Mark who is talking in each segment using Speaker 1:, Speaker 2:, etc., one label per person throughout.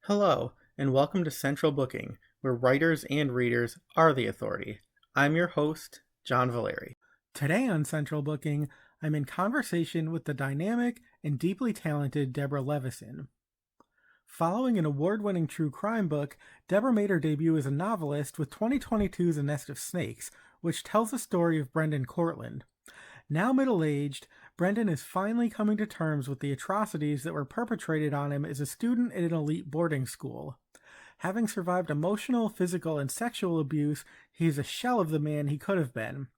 Speaker 1: Hello, and welcome to Central Booking, where writers and readers are the authority. I'm your host, John Valeri. Today on Central Booking, I'm in conversation with the dynamic and deeply talented Deborah Levison. Following an award-winning true crime book, Deborah made her debut as a novelist with 2022's A Nest of Snakes, which tells the story of Brendan Cortland. Now middle-aged, Brendan is finally coming to terms with the atrocities that were perpetrated on him as a student at an elite boarding school. Having survived emotional, physical, and sexual abuse, he is a shell of the man he could have been.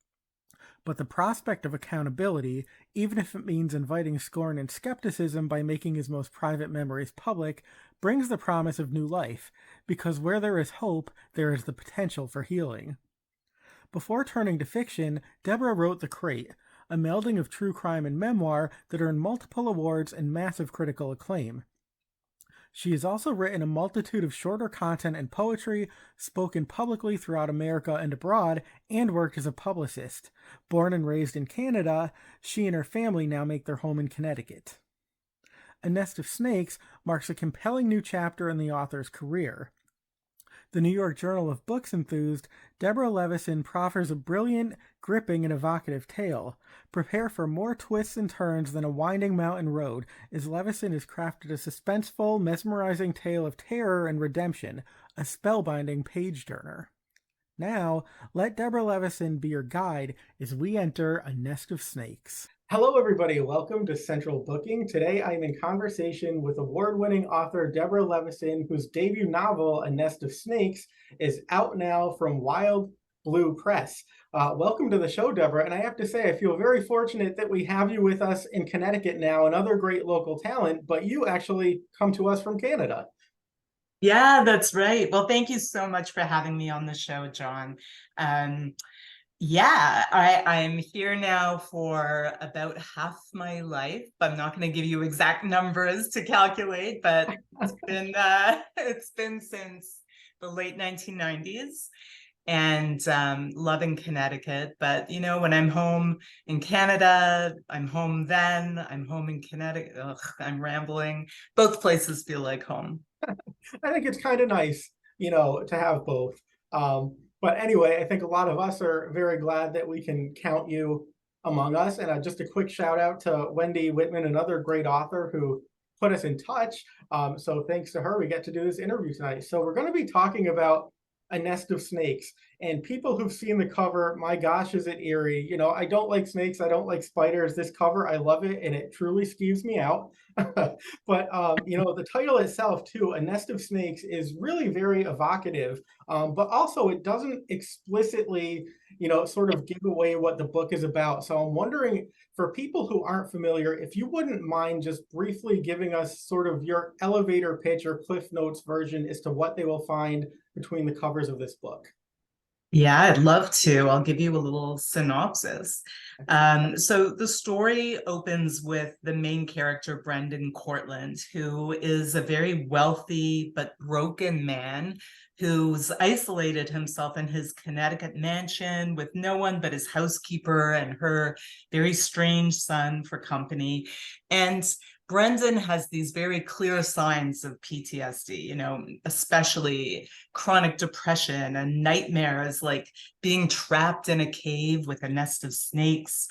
Speaker 1: But the prospect of accountability, even if it means inviting scorn and skepticism by making his most private memories public, brings the promise of new life, because where there is hope, there is the potential for healing. Before turning to fiction, Deborah wrote The Crate, a melding of true crime and memoir that earned multiple awards and massive critical acclaim. She has also written a multitude of shorter content and poetry, spoken publicly throughout America and abroad, and worked as a publicist. Born and raised in Canada, she and her family now make their home in Connecticut. A Nest of Snakes marks a compelling new chapter in the author's career. The New York Journal of Books enthused, Deborah Levison proffers a brilliant, gripping, and evocative tale. Prepare for more twists and turns than a winding mountain road, as Levison has crafted a suspenseful, mesmerizing tale of terror and redemption, a spellbinding page-turner. Now, let Deborah Levison be your guide as we enter A Nest of Snakes. Hello, everybody. Welcome to Central Booking. Today, I'm in conversation with award-winning author Deborah Levison, whose debut novel, A Nest of Snakes, is out now from Wild Blue Press. Welcome to the show, Deborah. And I have to say, I feel very fortunate that we have you with us in Connecticut now, another great local talent, but you actually come to us from Canada.
Speaker 2: Yeah, that's right. Well, thank you so much for having me on the show, John. I'm here now for about half my life. I'm not going to give you exact numbers to calculate, but it's been since the late 1990s, and loving Connecticut. But when I'm home in Canada, I'm home then. I'm home in Connecticut. Ugh, I'm rambling. Both places feel like home.
Speaker 1: I think it's kind of nice, to have both. But anyway, I think a lot of us are very glad that we can count you among us. And just a quick shout out to Wendy Whitman, another great author who put us in touch. So thanks to her, we get to do this interview tonight. So we're going to be talking about A Nest of Snakes. And people who've seen the cover, my gosh, is it eerie. I don't like snakes. I don't like spiders. This cover, I love it. And it truly skeeves me out. But, the title itself, too, A Nest of Snakes, is really very evocative. But also it doesn't explicitly, sort of give away what the book is about. So I'm wondering, for people who aren't familiar, if you wouldn't mind just briefly giving us sort of your elevator pitch or Cliff Notes version as to what they will find between the covers of this book.
Speaker 2: Yeah, I'd love to. I'll give you a little synopsis. So the story opens with the main character, Brendan Cortland, who is a very wealthy but broken man who's isolated himself in his Connecticut mansion with no one but his housekeeper and her very strange son for company. And Brendan has these very clear signs of PTSD, especially chronic depression and nightmares like being trapped in a cave with a nest of snakes.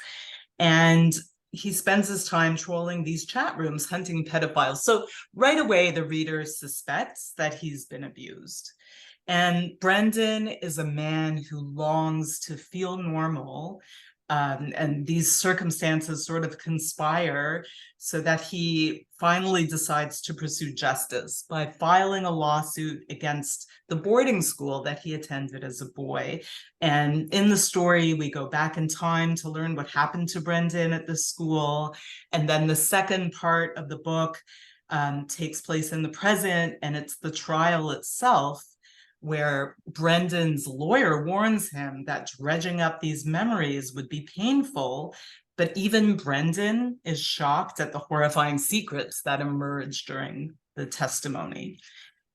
Speaker 2: And he spends his time trolling these chat rooms, hunting pedophiles. So right away, the reader suspects that he's been abused. And Brendan is a man who longs to feel normal. And these circumstances sort of conspire so that he finally decides to pursue justice by filing a lawsuit against the boarding school that he attended as a boy. And in the story, we go back in time to learn what happened to Brendan at the school. And then the second part of the book takes place in the present, and it's the trial itself, where Brendan's lawyer warns him that dredging up these memories would be painful, but even Brendan is shocked at the horrifying secrets that emerge during the testimony.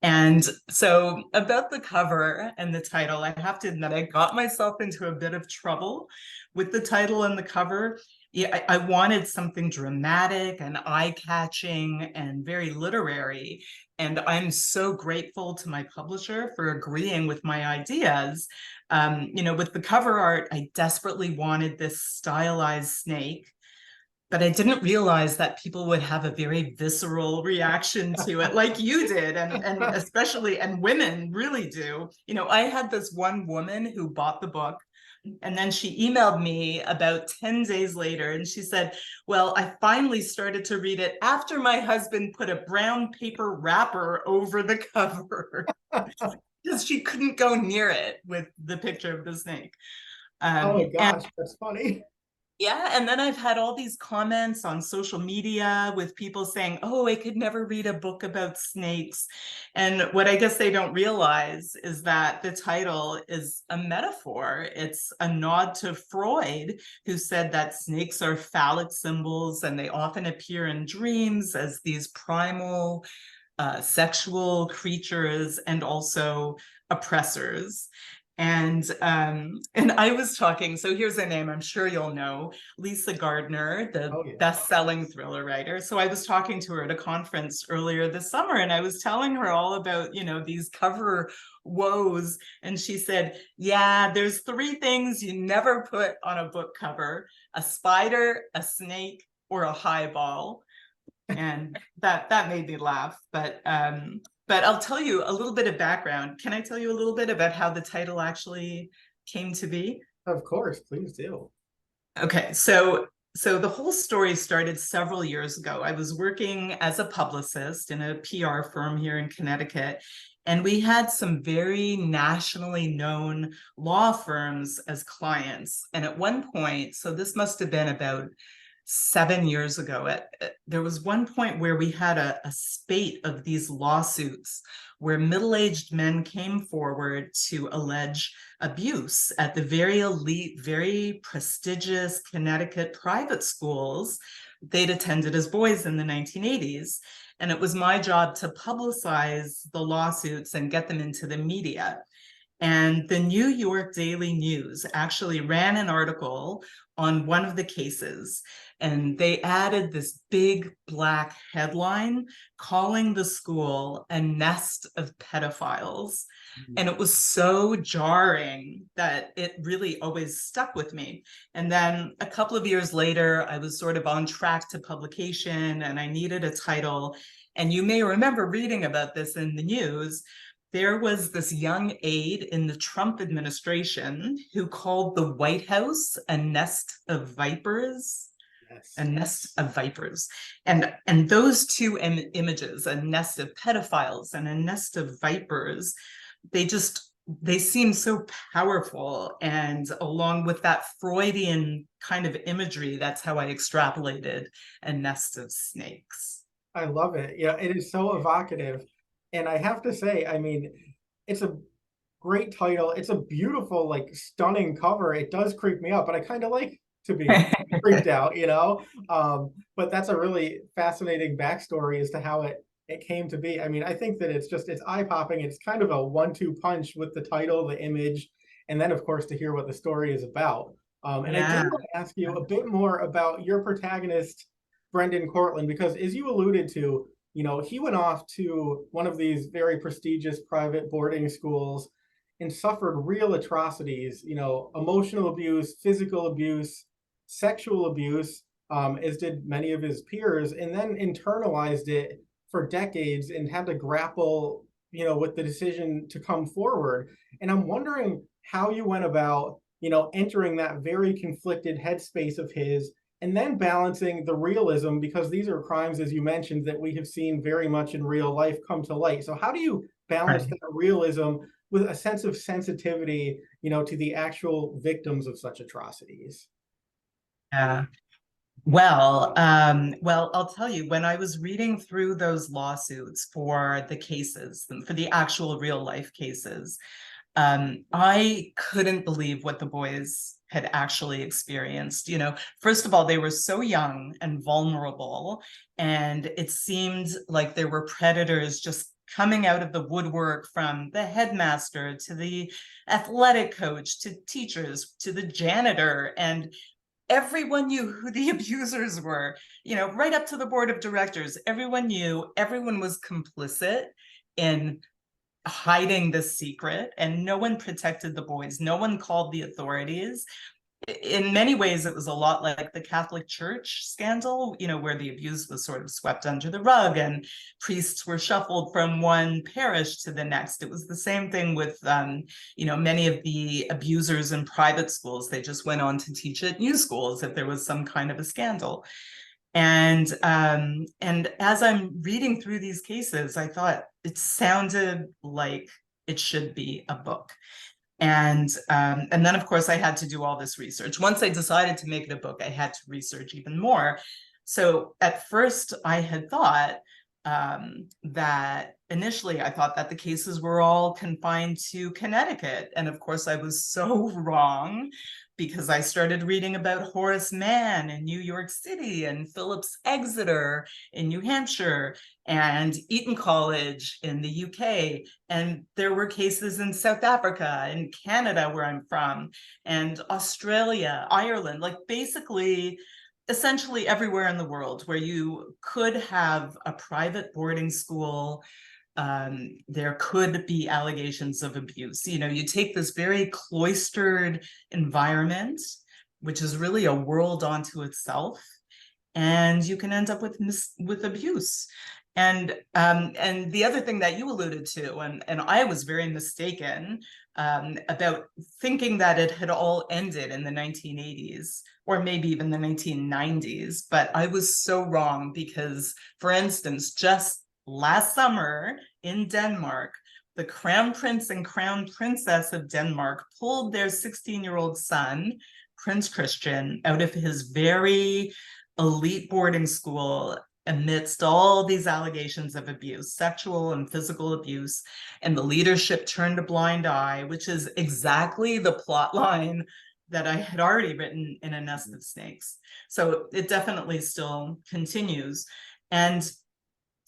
Speaker 2: And so about the cover and the title, I have to admit I got myself into a bit of trouble with the title and the cover. yeah, I wanted something dramatic and eye-catching and very literary. And I'm so grateful to my publisher for agreeing with my ideas. With the cover art, I desperately wanted this stylized snake, but I didn't realize that people would have a very visceral reaction to it, like you did, and especially, and women really do. I had this one woman who bought the book, and then she emailed me about 10 days later, and she said, well, I finally started to read it after my husband put a brown paper wrapper over the cover because she couldn't go near it with the picture of the snake.
Speaker 1: Oh my
Speaker 2: And
Speaker 1: gosh, that's funny.
Speaker 2: yeah, and then I've had all these comments on social media with people saying, oh, I could never read a book about snakes. And what I guess they don't realize is that the title is a metaphor. It's a nod to Freud, who said that snakes are phallic symbols and they often appear in dreams as these primal sexual creatures and also oppressors. And I was talking, so here's a name I'm sure you'll know, Lisa Gardner, the
Speaker 1: Oh yeah.
Speaker 2: best-selling thriller writer. So I was talking to her at a conference earlier this summer, and I was telling her all about, these cover woes. And she said, yeah, there's 3 things you never put on a book cover: a spider, a snake, or a highball. And that made me laugh. But I'll tell you a little bit of background. Can I tell you a little bit about how the title actually came to be?
Speaker 1: Of course, please do.
Speaker 2: Okay, so the whole story started several years ago. I was working as a publicist in a PR firm here in Connecticut, and we had some very nationally known law firms as clients. And at one point, so this must have been about 7 years ago, there was one point where we had a spate of these lawsuits where middle-aged men came forward to allege abuse at the very elite, very prestigious Connecticut private schools they'd attended as boys in the 1980s. And it was my job to publicize the lawsuits and get them into the media. And the New York Daily News actually ran an article on one of the cases, and they added this big black headline calling the school a nest of pedophiles. And it was so jarring that it really always stuck with me. And then a couple of years later, I was sort of on track to publication and I needed a title. And you may remember reading about this in the news. There was this young aide in the Trump administration who called the White House a nest of vipers.
Speaker 1: Yes.
Speaker 2: A nest of vipers. And those two images, a nest of pedophiles and a nest of vipers, they seem so powerful. And along with that Freudian kind of imagery, that's how I extrapolated a nest of snakes.
Speaker 1: I love it. Yeah, it is so evocative. And I have to say, I mean, it's a great title. It's a beautiful, like stunning cover. It does creep me out, but I kind of like to be creeped out, But that's a really fascinating backstory as to how it came to be. I mean, I think that it's eye-popping. It's kind of a 1-2 punch with the title, the image, and then of course to hear what the story is about. And I did want to ask you a bit more about your protagonist, Brendan Cortland, because as you alluded to, he went off to one of these very prestigious private boarding schools and suffered real atrocities, emotional abuse, physical abuse, sexual abuse, as did many of his peers, and then internalized it for decades and had to grapple, with the decision to come forward. And I'm wondering how you went about, entering that very conflicted headspace of his, and then balancing the realism, because these are crimes, as you mentioned, that we have seen very much in real life come to light. So how do you balance that realism with a sense of sensitivity, to the actual victims of such atrocities?
Speaker 2: Yeah. Well, I'll tell you, when I was reading through those lawsuits for the cases, for the actual real life cases, I couldn't believe what the boys had actually experienced. First of all, they were so young and vulnerable, and it seemed like there were predators just coming out of the woodwork, from the headmaster to the athletic coach to teachers to the janitor. And everyone knew who the abusers were, right up to the board of directors. Everyone knew, everyone was complicit in hiding the secret, and no one protected the boys. No one called the authorities. In many ways, it was a lot like the Catholic Church scandal, where the abuse was sort of swept under the rug and priests were shuffled from one parish to the next. It was the same thing with, many of the abusers in private schools. They just went on to teach at new schools if there was some kind of a scandal. And as I'm reading through these cases, I thought it sounded like it should be a book. And then, of course, I had to do all this research. Once I decided to make it a book, I had to research even more. So at first, I had thought that initially I thought that the cases were all confined to Connecticut. And of course, I was so wrong, because I started reading about Horace Mann in New York City and Phillips Exeter in New Hampshire and Eton College in the UK. And there were cases in South Africa and Canada, where I'm from, and Australia, Ireland, like basically essentially everywhere in the world where you could have a private boarding school. There could be allegations of abuse. You take this very cloistered environment, which is really a world unto itself, and you can end up with abuse. And the other thing that you alluded to, and I was very mistaken about thinking that it had all ended in the 1980s or maybe even the 1990s, but I was so wrong, because, for instance, just last summer in Denmark, the Crown Prince and Crown Princess of Denmark pulled their 16-year-old son, Prince Christian, out of his very elite boarding school amidst all these allegations of abuse, sexual and physical abuse, and the leadership turned a blind eye, which is exactly the plot line that I had already written in A Nest of Snakes. So it definitely still continues. And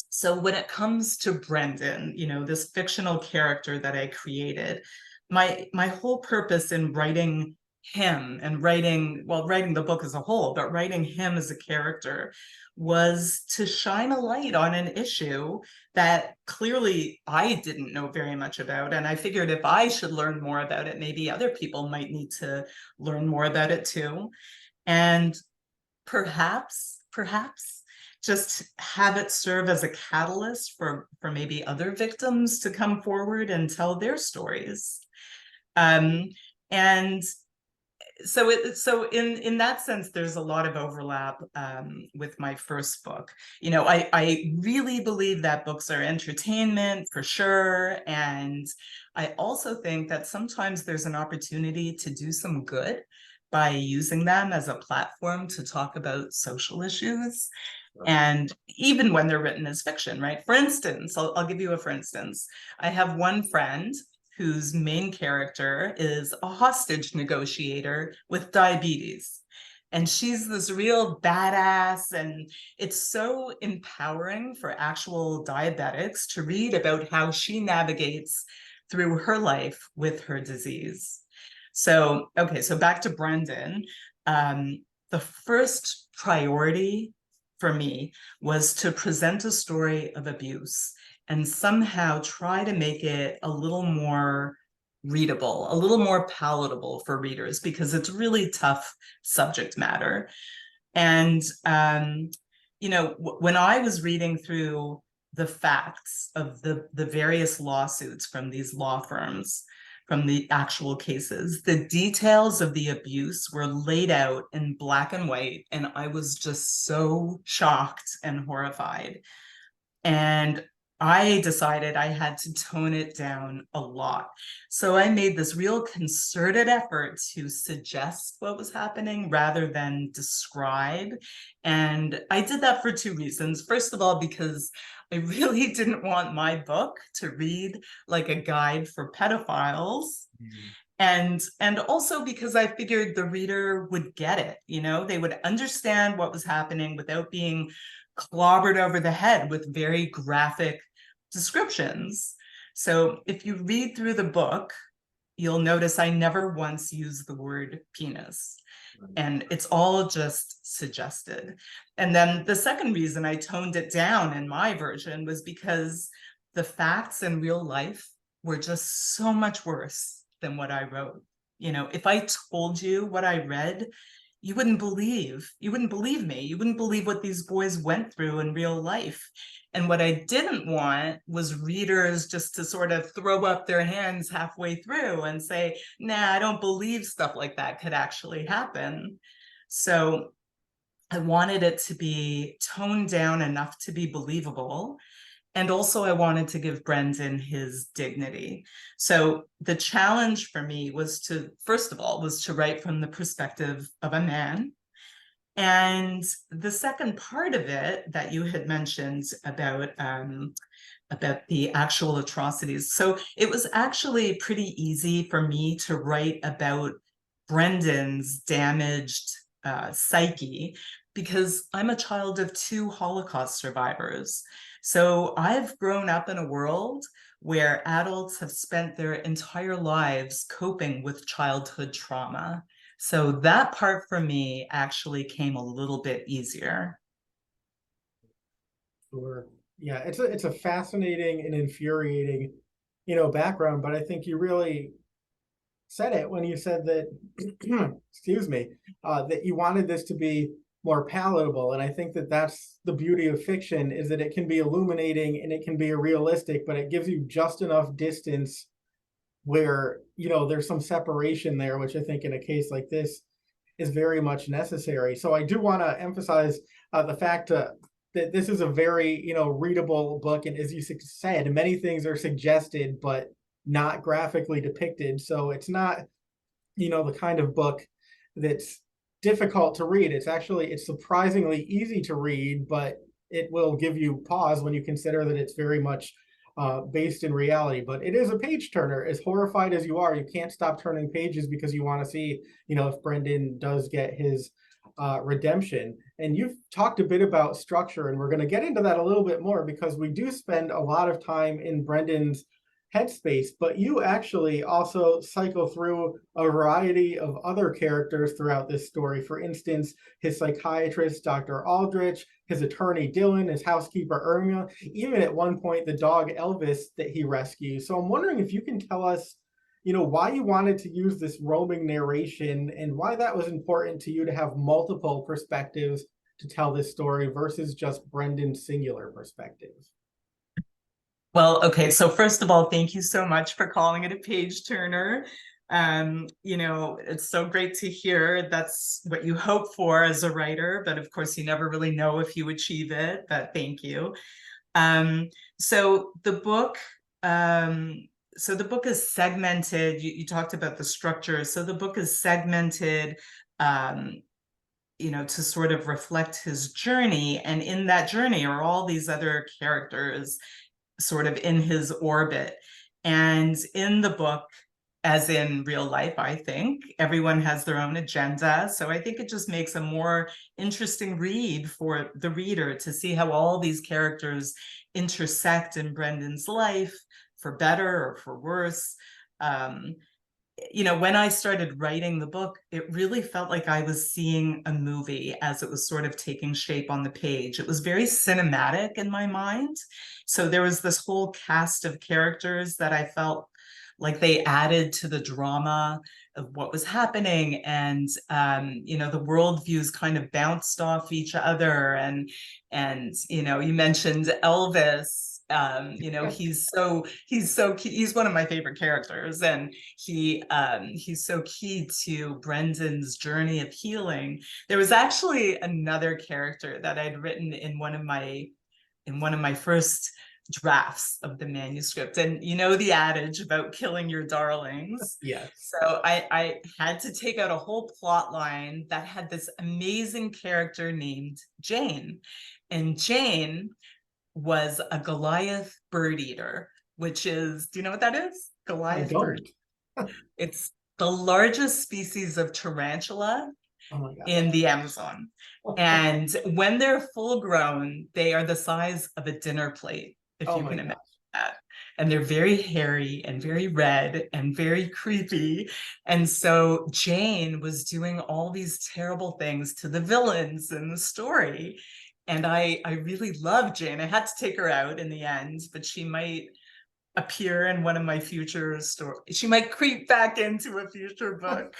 Speaker 2: so when it comes to Brendan, this fictional character that I created, my whole purpose in writing him and writing the book as a whole, but writing him as a character, was to shine a light on an issue that clearly I didn't know very much about. And I figured if I should learn more about it, maybe other people might need to learn more about it too. And perhaps just have it serve as a catalyst for maybe other victims to come forward and tell their stories. And so in that sense, there's a lot of overlap with my first book. I really believe that books are entertainment for sure. And I also think that sometimes there's an opportunity to do some good by using them as a platform to talk about social issues. And even when they're written as fiction, right? For instance, I'll give you a for instance. I have one friend whose main character is a hostage negotiator with diabetes. And she's this real badass, and it's so empowering for actual diabetics to read about how she navigates through her life with her disease. So back to Brendan. The first priority for me was to present a story of abuse and somehow try to make it a little more readable, a little more palatable for readers, because it's really tough subject matter. And, when I was reading through the facts of the various lawsuits from these law firms, from the actual cases, the details of the abuse were laid out in black and white, and I was just so shocked and horrified. And I decided I had to tone it down a lot. So I made this real concerted effort to suggest what was happening rather than describe. And I did that for two reasons. First of all, because I really didn't want my book to read like a guide for pedophiles. And also because I figured the reader would get it, they would understand what was happening without being clobbered over the head with very graphic descriptions. So if you read through the book, you'll notice I never once use the word penis. And it's all just suggested. And then the second reason I toned it down in my version was because the facts in real life were just so much worse than what I wrote. You know, if I told you what I read, you wouldn't believe me. You wouldn't believe what these boys went through in real life. And what I didn't want was readers just to sort of throw up their hands halfway through and say, nah, I don't believe stuff like that could actually happen. So I wanted it to be toned down enough to be believable. And also I wanted to give Brendan his dignity. So the challenge for me was to, first of all, was to write from the perspective of a man. And the second part of it that you had mentioned about the actual atrocities. So it was actually pretty easy for me to write about Brendan's damaged psyche, because I'm a child of 2 Holocaust survivors. So I've grown up in a world where adults have spent their entire lives coping with childhood trauma. So that part for me actually came a little bit easier.
Speaker 1: Sure. Yeah, it's a fascinating and infuriating, background, but I think you really said it when you said that, excuse me, that you wanted this to be more palatable. And I think that that's the beauty of fiction, is that it can be illuminating and it can be realistic, but it gives you just enough distance where, there's some separation there, which I think in a case like this is very much necessary. So I do want to emphasize the fact that this is a very, readable book. And as you said, many things are suggested, but not graphically depicted. So it's not, the kind of book that's difficult to read. It's surprisingly easy to read, but it will give you pause when you consider that it's very much based in reality. But it is a page turner. As horrified as you are, you can't stop turning pages because you want to see, if Brendan does get his redemption. And you've talked a bit about structure, and we're going to get into that a little bit more because we do spend a lot of time in Brendan's headspace, but you actually also cycle through a variety of other characters throughout this story. For instance, his psychiatrist, Dr. Aldrich, his attorney, Dylan, his housekeeper, Irma, even at one point, the dog Elvis that he rescues. So I'm wondering if you can tell us, why you wanted to use this roaming narration and why that was important to you to have multiple perspectives to tell this story versus just Brendan's singular perspective.
Speaker 2: Well, okay, so first of all, thank you so much for calling it a page turner. It's so great to hear that's what you hope for as a writer, but of course you never really know if you achieve it, but thank you. So the book is segmented. You talked about the structure. So the book is segmented to sort of reflect his journey, and in that journey are all these other characters sort of in his orbit. And in the book, as in real life, I think everyone has their own agenda. So I think it just makes a more interesting read for the reader to see how all these characters intersect in Brendan's life, for better or for worse. When I started writing the book, it really felt like I was seeing a movie as it was sort of taking shape on the page. It was very cinematic in my mind. So there was this whole cast of characters that I felt like they added to the drama of what was happening. And, the worldviews kind of bounced off each other. And you mentioned Elvis. He's one of my favorite characters, and he's so key to Brendan's journey of healing. There was actually another character that I'd written in one of my first drafts of the manuscript, and the adage about killing your darlings.
Speaker 1: Yes.
Speaker 2: So I had to take out a whole plot line that had this amazing character named Jane, and Jane was a Goliath bird eater, which is, do you know what that is? Goliath bird. It's the largest species of tarantula in the Amazon. And when they're full grown, they are the size of a dinner plate, if you can imagine that. and they're very hairy and very red and very creepy. And so Jane was doing all these terrible things to the villains in the story. And I really love Jane. I had to take her out in the end, but she might appear in one of my future stories. She might creep back into a future book.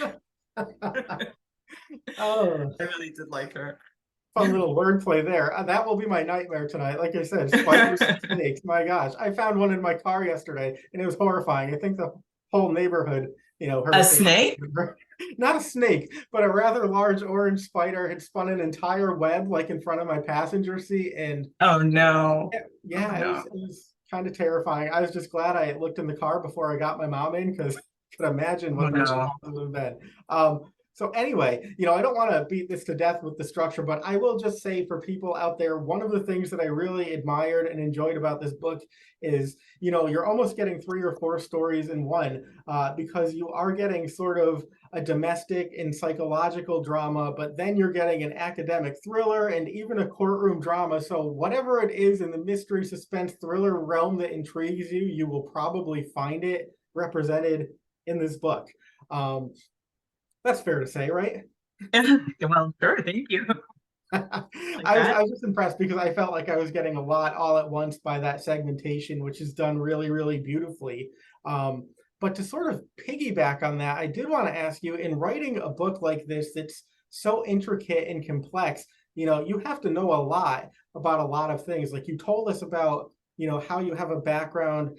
Speaker 1: Oh,
Speaker 2: I really did like her.
Speaker 1: fun little wordplay there. That will be my nightmare tonight. Like I said, spiders and snakes. My gosh, I found one in my car yesterday, and it was horrifying. I think the whole neighborhood, heard
Speaker 2: A
Speaker 1: a safe.
Speaker 2: snake?
Speaker 1: Not a snake, but a rather large orange spider had spun an entire web like in front of my passenger seat, and
Speaker 2: Oh no.
Speaker 1: yeah,
Speaker 2: Oh,
Speaker 1: it
Speaker 2: no.
Speaker 1: was kind of terrifying. I was just glad I looked in the car before I got my mom in because I could imagine
Speaker 2: Oh
Speaker 1: what the
Speaker 2: no.
Speaker 1: response would have been. So anyway, I don't want to beat this to death with the structure, but I will just say for people out there, one of the things that I really admired and enjoyed about this book is, you're almost getting 3 or 4 stories in one, because you are getting sort of a domestic and psychological drama, but then you're getting an academic thriller and even a courtroom drama. So whatever it is in the mystery, suspense, thriller realm that intrigues you, you will probably find it represented in this book. That's fair to say, right?
Speaker 2: Well, sure, thank you. Like
Speaker 1: I
Speaker 2: that.
Speaker 1: was just impressed because I felt like I was getting a lot all at once by that segmentation, which is done really, really beautifully. But to sort of piggyback on that, I did want to ask you, in writing a book like this that's so intricate and complex, you have to know a lot about a lot of things. Like you told us about, how you have a background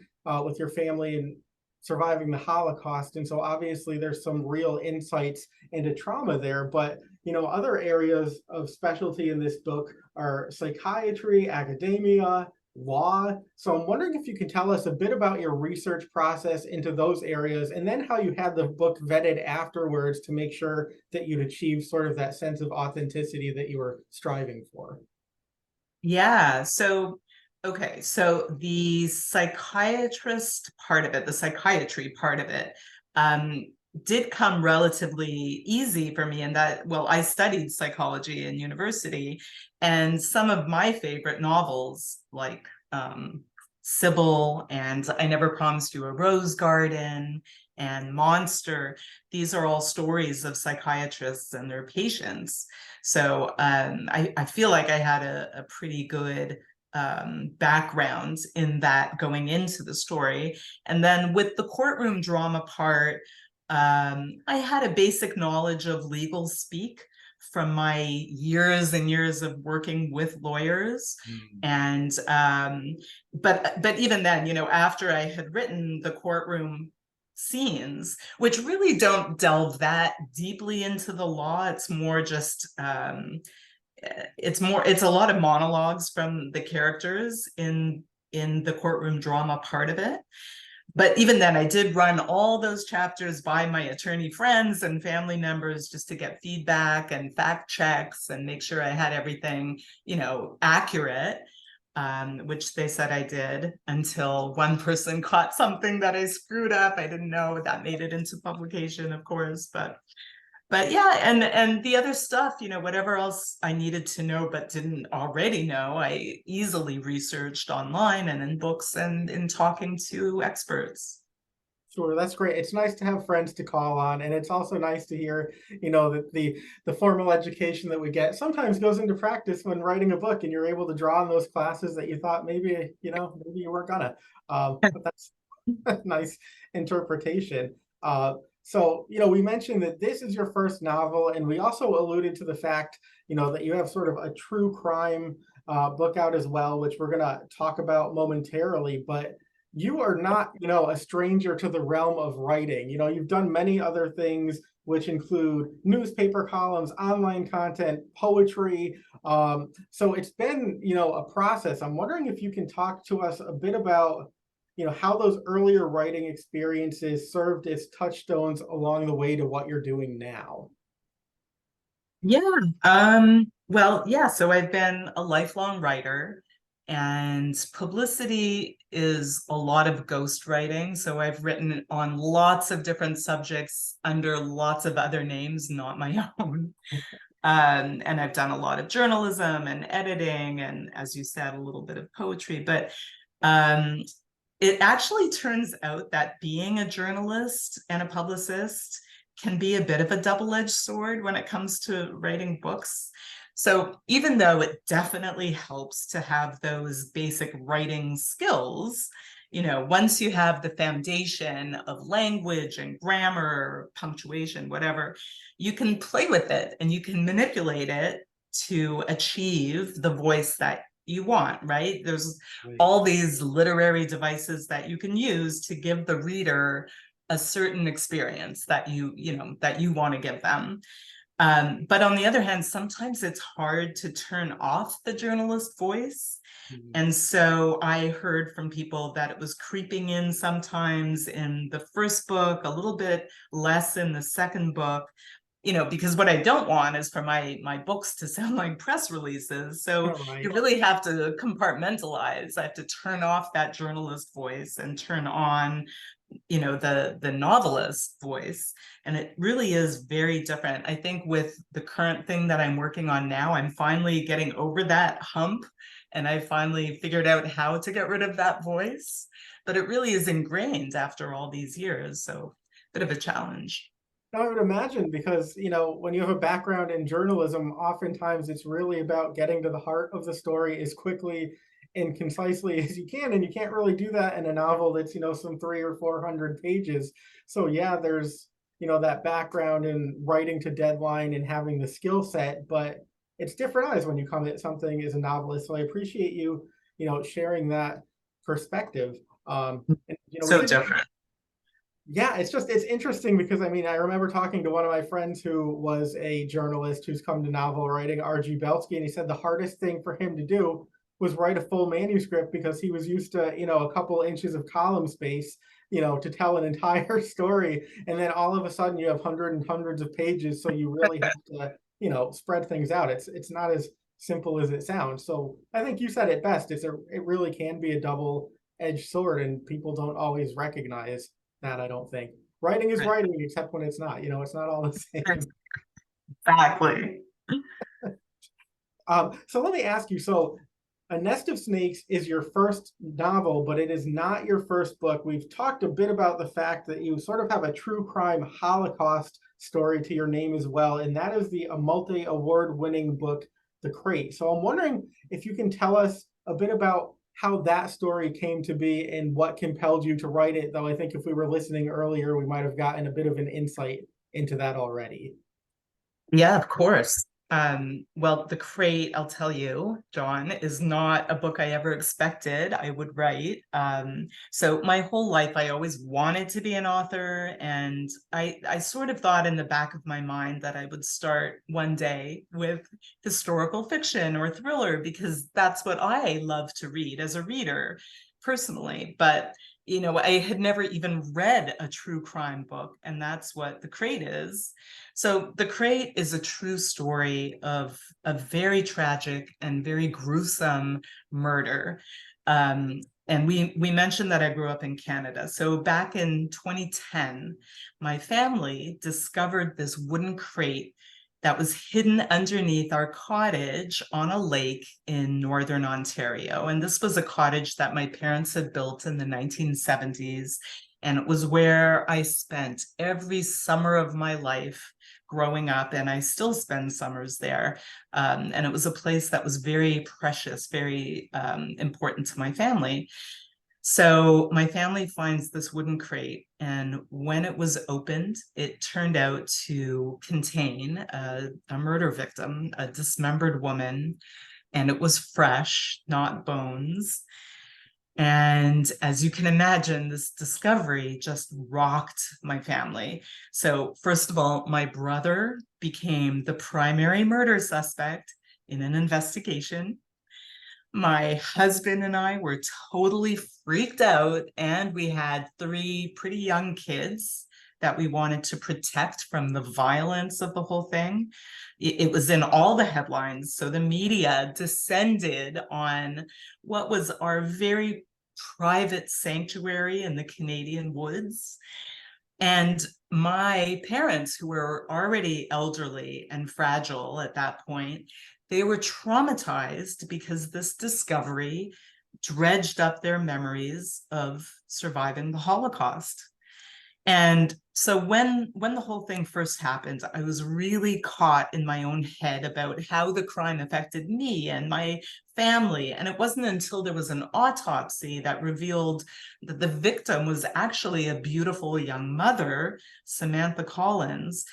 Speaker 1: with your family and surviving the Holocaust. And so obviously there's some real insights into trauma there. But other areas of specialty in this book are psychiatry, academia, law. So I'm wondering if you could tell us a bit about your research process into those areas, and then how you had the book vetted afterwards to make sure that you'd achieve sort of that sense of authenticity that you were striving for.
Speaker 2: Yeah. Okay. So the psychiatrist part of it, the psychiatry part of it, um, did come relatively easy for me in that, well, I studied psychology in university, and some of my favorite novels, like Sybil and I Never Promised You a Rose Garden and Monster, these are all stories of psychiatrists and their patients. So I feel like I had a pretty good background in that going into the story. And then with the courtroom drama part, I had a basic knowledge of legal speak from my years and years of working with lawyers. And but even then, after I had written the courtroom scenes, which really don't delve that deeply into the law, it's more just it's a lot of monologues from the characters in the courtroom drama part of it. But even then, I did run all those chapters by my attorney friends and family members just to get feedback and fact checks and make sure I had everything, accurate, which they said I did, until one person caught something that I screwed up. I didn't know that made it into publication, of course, but yeah, and the other stuff, whatever else I needed to know but didn't already know, I easily researched online and in books and in talking to experts.
Speaker 1: Sure, that's great. It's nice to have friends to call on, and it's also nice to hear, that the formal education that we get sometimes goes into practice when writing a book, and you're able to draw on those classes that you thought maybe you weren't gonna. But that's a nice interpretation. So, we mentioned that this is your first novel, and we also alluded to the fact, that you have sort of a true crime book out as well, which we're gonna talk about momentarily. But you are not, a stranger to the realm of writing. You've done many other things, which include newspaper columns, online content, poetry. So it's been, a process. I'm wondering if you can talk to us a bit about, how those earlier writing experiences served as touchstones along the way to what you're doing now.
Speaker 2: Yeah. Well, yeah, so I've been a lifelong writer, and publicity is a lot of ghostwriting. So I've written on lots of different subjects under lots of other names, not my own. And I've done a lot of journalism and editing, and as you said, a little bit of poetry. But um, It actually turns out that being a journalist and a publicist can be a bit of a double-edged sword when it comes to writing books. So even though it definitely helps to have those basic writing skills, once you have the foundation of language and grammar, punctuation, whatever, you can play with it and you can manipulate it to achieve the voice that you want, right? There's all these literary devices that you can use to give the reader a certain experience that you want to give them. But on the other hand, sometimes it's hard to turn off the journalist voice. And so I heard from people that it was creeping in sometimes in the first book, a little bit less in the second book, because what I don't want is for my books to sound like press releases. So you really have to compartmentalize. I have to turn off that journalist voice and turn on the novelist voice, and it really is very different. I think with the current thing that I'm working on now, I'm finally getting over that hump, and I finally figured out how to get rid of that voice, but it really is ingrained after all these years, so a bit of a challenge.
Speaker 1: I would imagine because, when you have a background in journalism, oftentimes it's really about getting to the heart of the story as quickly and concisely as you can. And you can't really do that in a novel that's, some 300 or 400 pages. So yeah, there's, that background in writing to deadline and having the skill set, but it's different eyes when you come at something as a novelist. So I appreciate you, sharing that perspective. And, we
Speaker 2: So
Speaker 1: did
Speaker 2: different.
Speaker 1: yeah, it's interesting because I mean I remember talking to one of my friends who was a journalist who's come to novel writing, R.G. Belsky, and he said the hardest thing for him to do was write a full manuscript because he was used to, a couple inches of column space, to tell an entire story, and then all of a sudden you have hundreds and hundreds of pages, so you really have to, spread things out. It's not as simple as it sounds. So I think you said it best. It really can be a double-edged sword, and people don't always recognize that, I don't think. Writing is writing, except when it's not. It's not all the same.
Speaker 2: Exactly.
Speaker 1: So let me ask you. So, A Nest of Snakes is your first novel, but it is not your first book. We've talked a bit about the fact that you sort of have a true crime Holocaust story to your name as well, and that is the multi-award-winning book, The Crate. So I'm wondering if you can tell us a bit about how that story came to be and what compelled you to write it, though I think if we were listening earlier, we might have gotten a bit of an insight into that already.
Speaker 2: Yeah, of course. Well, The Crate, I'll tell you, John, is not a book I ever expected I would write. So my whole life, I always wanted to be an author, and I sort of thought in the back of my mind that I would start one day with historical fiction or thriller, because that's what I love to read as a reader personally. But I had never even read a true crime book, and that's what The Crate is. So The Crate is a true story of a very tragic and very gruesome murder. And we mentioned that I grew up in Canada. So back in 2010, my family discovered this wooden crate that was hidden underneath our cottage on a lake in northern Ontario. And this was a cottage that my parents had built in the 1970s. And it was where I spent every summer of my life growing up, and I still spend summers there. And it was a place that was very precious, very important to my family. So my family finds this wooden crate, and when it was opened, it turned out to contain a murder victim, a dismembered woman, and it was fresh, not bones. And as you can imagine, this discovery just rocked my family. So first of all, my brother became the primary murder suspect in an investigation. My husband and I were totally freaked out, and we had 3 pretty young kids that we wanted to protect from the violence of the whole thing. It was in all the headlines. So the media descended on what was our very private sanctuary in the Canadian woods. And my parents, who were already elderly and fragile at that point, they were traumatized because this discovery dredged up their memories of surviving the Holocaust. And so when the whole thing first happened, I was really caught in my own head about how the crime affected me and my family. And it wasn't until there was an autopsy that revealed that the victim was actually a beautiful young mother, Samantha Collins.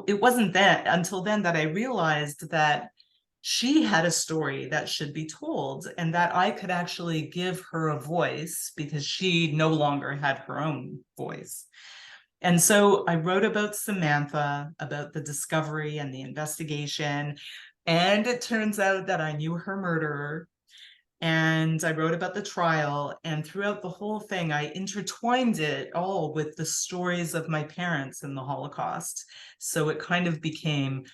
Speaker 2: It wasn't until then that I realized that she had a story that should be told and that I could actually give her a voice because she no longer had her own voice. And so I wrote about Samantha, about the discovery and the investigation. And it turns out that I knew her murderer. And I wrote about the trial. And throughout the whole thing, I intertwined it all with the stories of my parents in the Holocaust. So it kind of became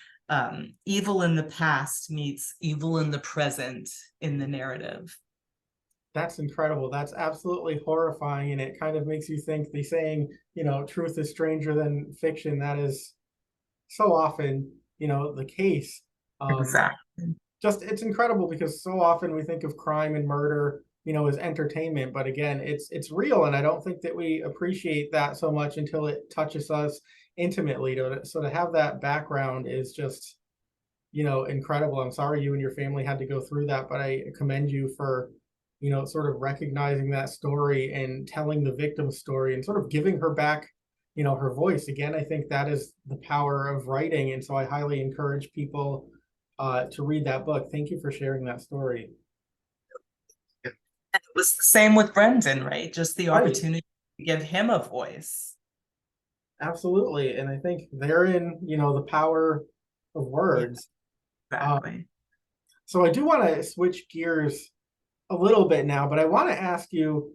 Speaker 2: evil in the past meets evil in the present in the narrative.
Speaker 1: That's incredible. That's absolutely horrifying. And it kind of makes you think the saying, truth is stranger than fiction. That is so often, the case.
Speaker 2: Exactly.
Speaker 1: Just it's incredible because so often we think of crime and murder, as entertainment. But again, it's real. And I don't think that we appreciate that so much until it touches us intimately. So to have that background is just, incredible. I'm sorry you and your family had to go through that, but I commend you for sort of recognizing that story and telling the victim's story and sort of giving her back, her voice. Again, I think that is the power of writing. And so I highly encourage people to read that book. Thank you for sharing that story.
Speaker 2: And it was the same with Brendan, right? Just the
Speaker 1: Right.
Speaker 2: opportunity to give him a voice.
Speaker 1: Absolutely. And I think therein, the power of
Speaker 2: Yeah,
Speaker 1: words.
Speaker 2: exactly.
Speaker 1: So I do want to switch gears a little bit now, but I want to ask you,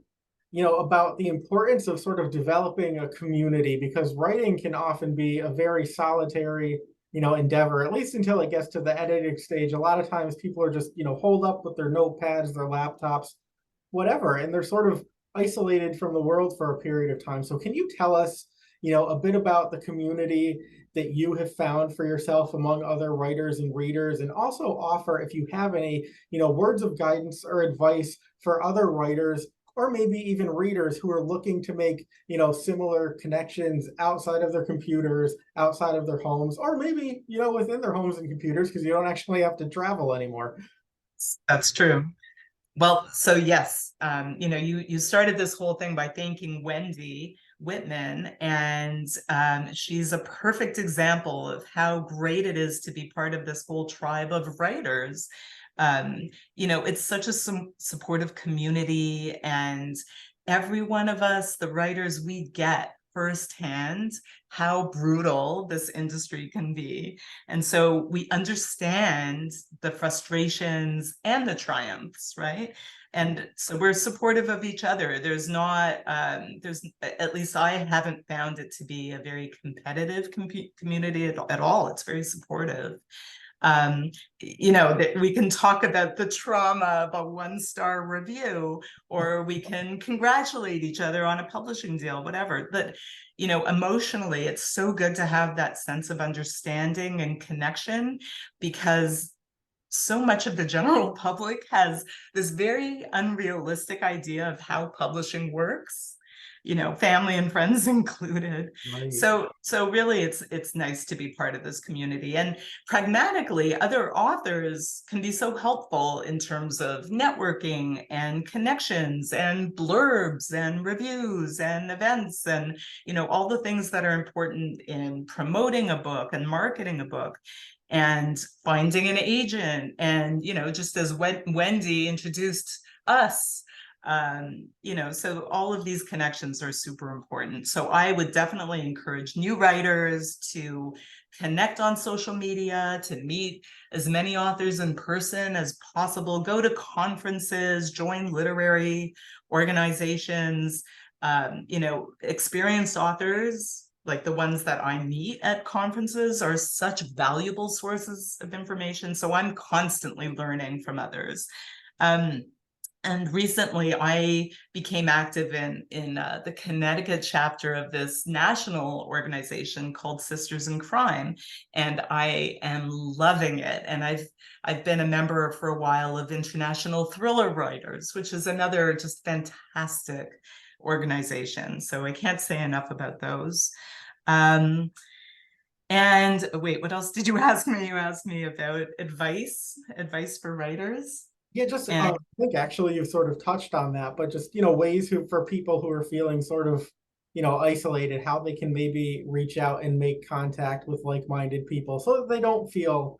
Speaker 1: about the importance of sort of developing a community because writing can often be a very solitary, endeavor, at least until it gets to the editing stage. A lot of times people are just, holed up with their notepads, their laptops, whatever, and they're sort of isolated from the world for a period of time. So can you tell us, a bit about the community that you have found for yourself among other writers and readers, and also offer, if you have any, words of guidance or advice for other writers or maybe even readers who are looking to make, similar connections outside of their computers, outside of their homes, or maybe, within their homes and computers because you don't actually have to travel anymore.
Speaker 2: That's true. Well, so yes, you started this whole thing by thanking Wendy Whitman, and she's a perfect example of how great it is to be part of this whole tribe of writers. It's such a supportive community, and every one of us, the writers, we get firsthand how brutal this industry can be. And so we understand the frustrations and the triumphs, right? And so we're supportive of each other. There's at least I haven't found it to be a very competitive community at all. It's very supportive. That we can talk about the trauma of a one-star review, or we can congratulate each other on a publishing deal, whatever. But, emotionally, it's so good to have that sense of understanding and connection because so much of the general public has this very unrealistic idea of how publishing works, family and friends included.
Speaker 1: Right.
Speaker 2: So really it's nice to be part of this community. And pragmatically, other authors can be so helpful in terms of networking and connections and blurbs and reviews and events and all the things that are important in promoting a book and marketing a book and finding an agent. And just as Wendy introduced us, so all of these connections are super important. So I would definitely encourage new writers to connect on social media, to meet as many authors in person as possible, go to conferences, join literary organizations. Experienced authors like the ones that I meet at conferences are such valuable sources of information. So I'm constantly learning from others. And recently, I became active in the Connecticut chapter of this national organization called Sisters in Crime, and I am loving it. And I've been a member for a while of International Thriller Writers, which is another just fantastic organization. So I can't say enough about those. And wait, what else did you ask me? You asked me about advice for writers.
Speaker 1: Yeah, just
Speaker 2: And
Speaker 1: I think actually you've sort of touched on that, but just ways for people who are feeling sort of isolated, how they can maybe reach out and make contact with like-minded people so that they don't feel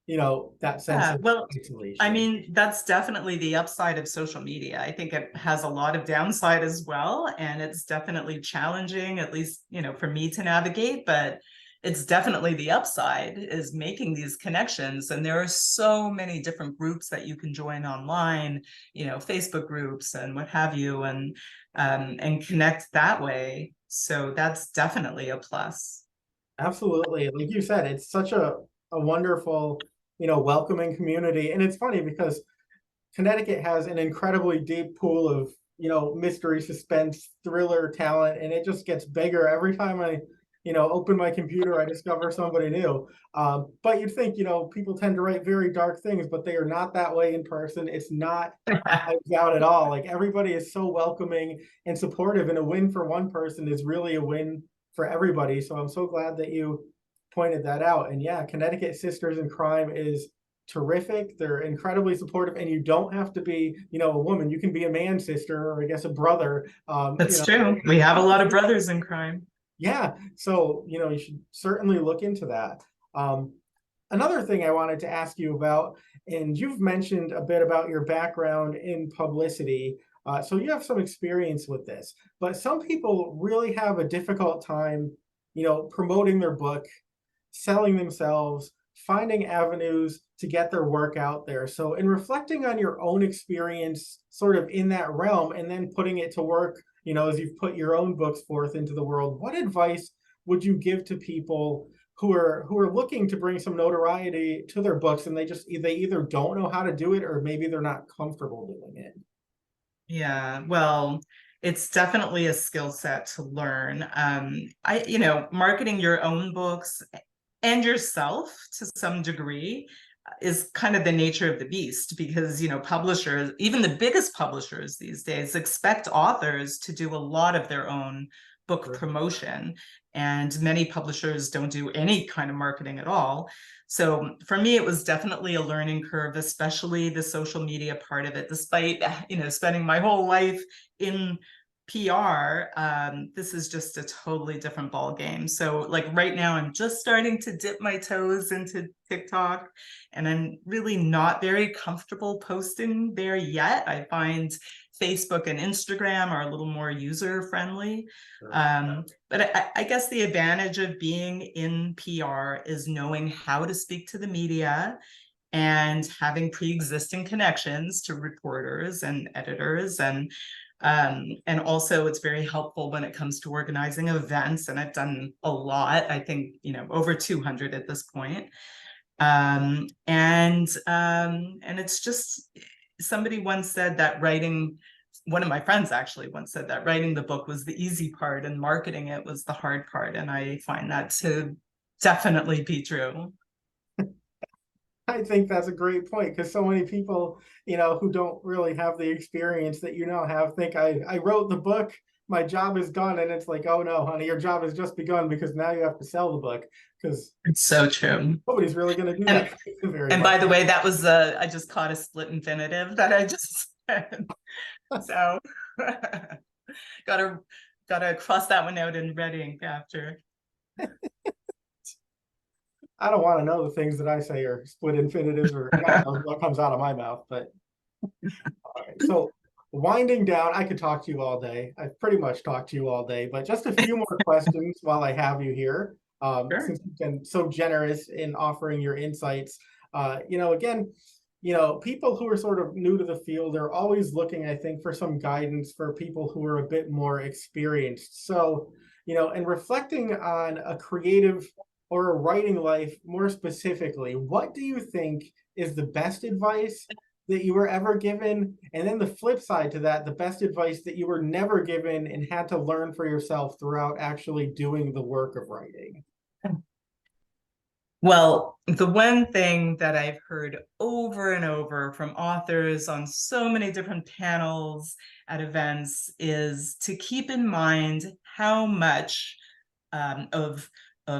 Speaker 1: that sense
Speaker 2: yeah,
Speaker 1: of
Speaker 2: well, I
Speaker 1: isolation.
Speaker 2: mean, that's definitely the upside of social media. I think it has a lot of downside as well, and it's definitely challenging, at least, for me to navigate, but it's definitely the upside is making these connections. And there are so many different groups that you can join online, Facebook groups and what have you, and connect that way. So that's definitely a plus.
Speaker 1: Absolutely. Like you said, it's such a wonderful, welcoming community. And it's funny because Connecticut has an incredibly deep pool of, mystery, suspense, thriller talent, and it just gets bigger every time I, open my computer. I discover somebody new. But you'd think, people tend to write very dark things, but they are not that way in person. It's not out at all. Like everybody is so welcoming and supportive, and a win for one person is really a win for everybody. So I'm so glad that you pointed that out. And yeah, Connecticut Sisters in Crime is terrific. They're incredibly supportive, and you don't have to be, a woman. You can be a man sister, or I guess a brother.
Speaker 2: That's true. We have a lot of brothers in crime.
Speaker 1: Yeah. So you should certainly look into that. Um, Another thing I wanted to ask you about, and you've mentioned a bit about your background in publicity. So you have some experience with this, but some people really have a difficult time, promoting their book, selling themselves, finding avenues to get their work out there. So, in reflecting on your own experience sort of in that realm and then putting it to work, as you've put your own books forth into the world, what advice would you give to people who are looking to bring some notoriety to their books and they either don't know how to do it or maybe they're not comfortable doing it?
Speaker 2: Yeah, well, it's definitely a skill set to learn. Marketing your own books and yourself to some degree is kind of the nature of the beast because, publishers, even the biggest publishers these days, expect authors to do a lot of their own book promotion. And many publishers don't do any kind of marketing at all. So for me, it was definitely a learning curve, especially the social media part of it, despite, spending my whole life in PR. This is just a totally different ball game. So like right now, I'm just starting to dip my toes into TikTok, and I'm really not very comfortable posting there yet. I find Facebook and Instagram are a little more user friendly. But I guess the advantage of being in PR is knowing how to speak to the media and having pre-existing connections to reporters and editors, and also it's very helpful when it comes to organizing events, and I've done a lot. I think over 200 at this point. And it's just, somebody once said that writing, one of my friends actually once said that writing the book was the easy part and marketing it was the hard part, and I find that to definitely be true.
Speaker 1: I think that's a great point because so many people, who don't really have the experience that you now have, think I wrote the book, my job is done, and it's like, oh no, honey, your job has just begun because now you have to sell the book because
Speaker 2: It's so true.
Speaker 1: nobody's really going to do
Speaker 2: And
Speaker 1: that very
Speaker 2: and
Speaker 1: much.
Speaker 2: by the way, that was I just caught a split infinitive that I just said. So gotta gotta cross that one out in red ink after.
Speaker 1: I don't want to know the things that I say are split infinitives or God knows what comes out of my mouth. But all right, so winding down, I could talk to you all day. I've pretty much talked to you all day, but just a few more questions while I have you here.
Speaker 2: Sure.
Speaker 1: Since you've been so generous in offering your insights, again, people who are sort of new to the field are always looking, I think, for some guidance for people who are a bit more experienced. So, and reflecting on a creative or a writing life more specifically, what do you think is the best advice that you were ever given? And then the flip side to that, the best advice that you were never given and had to learn for yourself throughout actually doing the work of writing.
Speaker 2: Well, the one thing that I've heard over and over from authors on so many different panels at events is to keep in mind how much of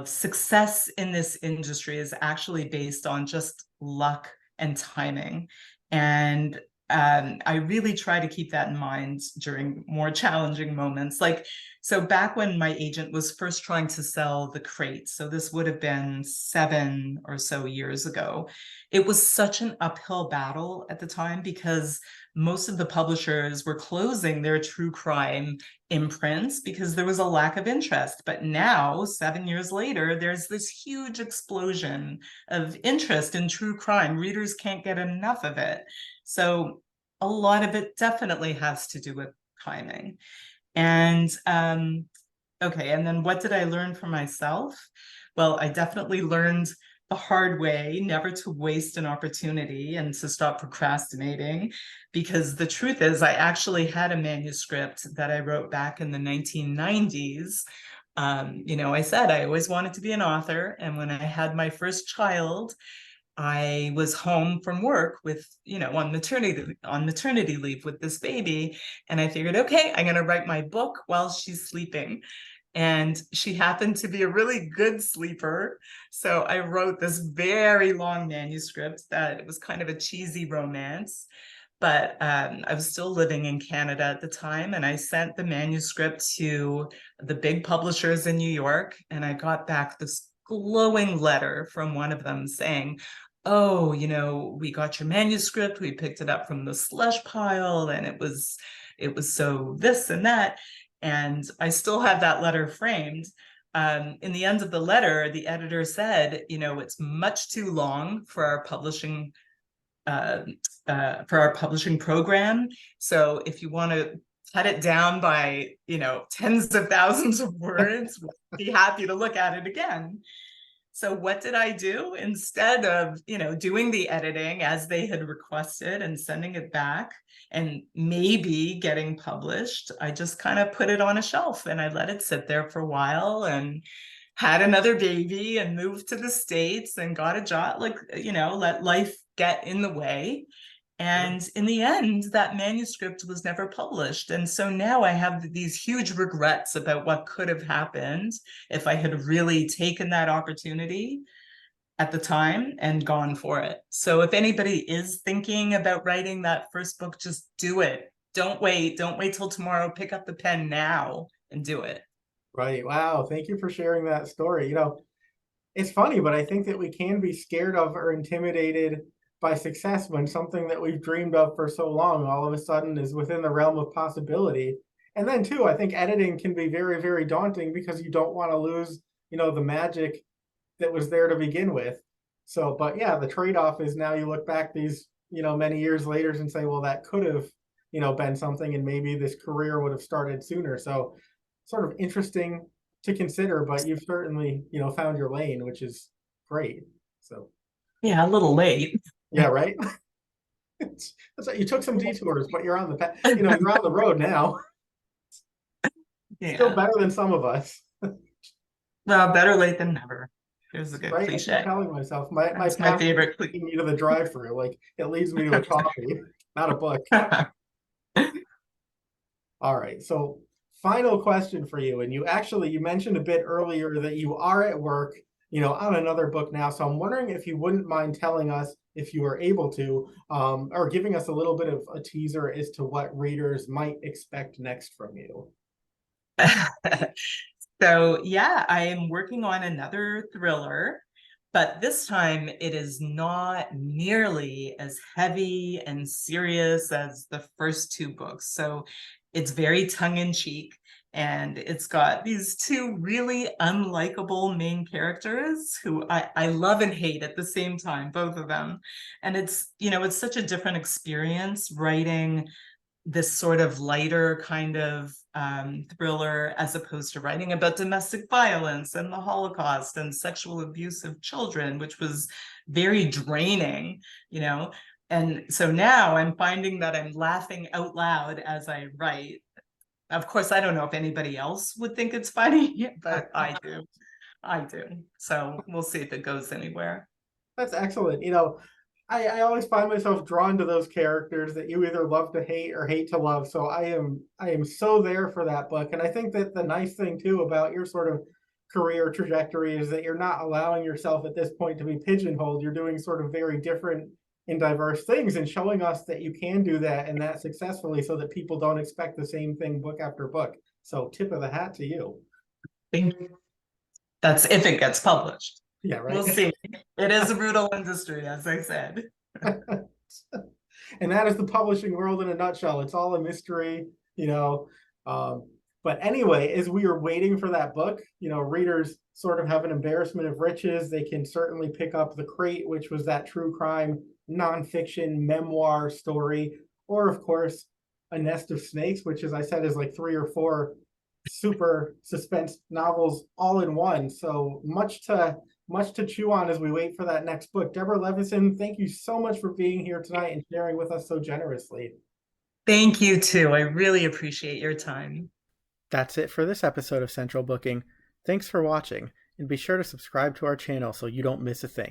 Speaker 2: success in this industry is actually based on just luck and timing. And I really try to keep that in mind during more challenging moments. Like, so back when my agent was first trying to sell the crate, so this would have been 7 or so years ago, it was such an uphill battle at the time because most of the publishers were closing their true crime imprints because there was a lack of interest. But now, 7 years later, there's this huge explosion of interest in true crime. Readers can't get enough of it. So a lot of it definitely has to do with timing. And okay, and then what did I learn for myself? Well, I definitely learned the hard way never to waste an opportunity and to stop procrastinating, because the truth is I actually had a manuscript that I wrote back in the 1990s. I said I always wanted to be an author, and when I had my first child, I was home from work with, on maternity leave with this baby, and I figured, okay, I'm going to write my book while she's sleeping. And she happened to be a really good sleeper. So I wrote this very long manuscript that it was kind of a cheesy romance. But I was still living in Canada at the time, and I sent the manuscript to the big publishers in New York, and I got back this glowing letter from one of them saying, oh, we got your manuscript, we picked it up from the slush pile, and it was so this and that. And I still have that letter framed. In the end of the letter, the editor said, it's much too long for our publishing program. So if you want to cut it down by, tens of thousands of words, we'd be happy to look at it again. So what did I do? Instead of, doing the editing as they had requested and sending it back and maybe getting published, I just kind of put it on a shelf and I let it sit there for a while and had another baby and moved to the States and got a job, let life get in the way. And in the end, that manuscript was never published. And so now I have these huge regrets about what could have happened if I had really taken that opportunity at the time and gone for it. So if anybody is thinking about writing that first book, just do it. Don't wait. Don't wait till tomorrow. Pick up the pen now and do it.
Speaker 1: Right. Wow. Thank you for sharing that story. It's funny, but I think that we can be scared of or intimidated by success when something that we've dreamed of for so long all of a sudden is within the realm of possibility. And then too, I think editing can be very, very daunting because you don't want to lose, the magic that was there to begin with. So, but yeah, the trade-off is now you look back these, many years later and say, well, that could have, been something, and maybe this career would have started sooner. So sort of interesting to consider, but you've certainly, found your lane, which is great. So
Speaker 2: yeah, a little late.
Speaker 1: Yeah, right. That's you took some detours, but you're on the you're on the road now. Yeah. Still better than some of us.
Speaker 2: Well, better late than never. There's a good
Speaker 1: right?
Speaker 2: cliche.
Speaker 1: I keep telling myself my
Speaker 2: favorite
Speaker 1: taking me to the drive-through. Like it leads me to a coffee, not a book. All right. So final question for you. And you mentioned a bit earlier that you are at work, on another book now. So I'm wondering if you wouldn't mind telling us, if you are able to, or giving us a little bit of a teaser as to what readers might expect next from you.
Speaker 2: So yeah, I am working on another thriller, but this time it is not nearly as heavy and serious as the first 2 books. So it's very tongue-in-cheek, and it's got these 2 really unlikable main characters who I love and hate at the same time, both of them. And it's such a different experience writing this sort of lighter kind of thriller as opposed to writing about domestic violence and the Holocaust and sexual abuse of children, which was very draining, And so now I'm finding that I'm laughing out loud as I write. Of course, I don't know if anybody else would think it's funny, but I do. I do. So we'll see if it goes anywhere.
Speaker 1: That's excellent. I always find myself drawn to those characters that you either love to hate or hate to love. So I am so there for that book. And I think that the nice thing too about your sort of career trajectory is that you're not allowing yourself at this point to be pigeonholed. You're doing sort of very different and diverse things and showing us that you can do that and that successfully so that people don't expect the same thing book after book. So tip of the hat to you.
Speaker 2: Thank you. That's if it gets published.
Speaker 1: Yeah, right.
Speaker 2: We'll see. It is a brutal industry, as I said.
Speaker 1: And that is the publishing world in a nutshell. It's all a mystery, But anyway, as we are waiting for that book, readers sort of have an embarrassment of riches. They can certainly pick up The Crate, which was that true crime nonfiction memoir story, or of course, A Nest of Snakes, which, as I said, is like 3 or 4 super suspense novels all in one. So much to chew on as we wait for that next book. Deborah Levison, thank you so much for being here tonight and sharing with us so generously.
Speaker 2: Thank you too. I really appreciate your time.
Speaker 1: That's it for this episode of Central Booking. Thanks for watching, and be sure to subscribe to our channel so you don't miss a thing.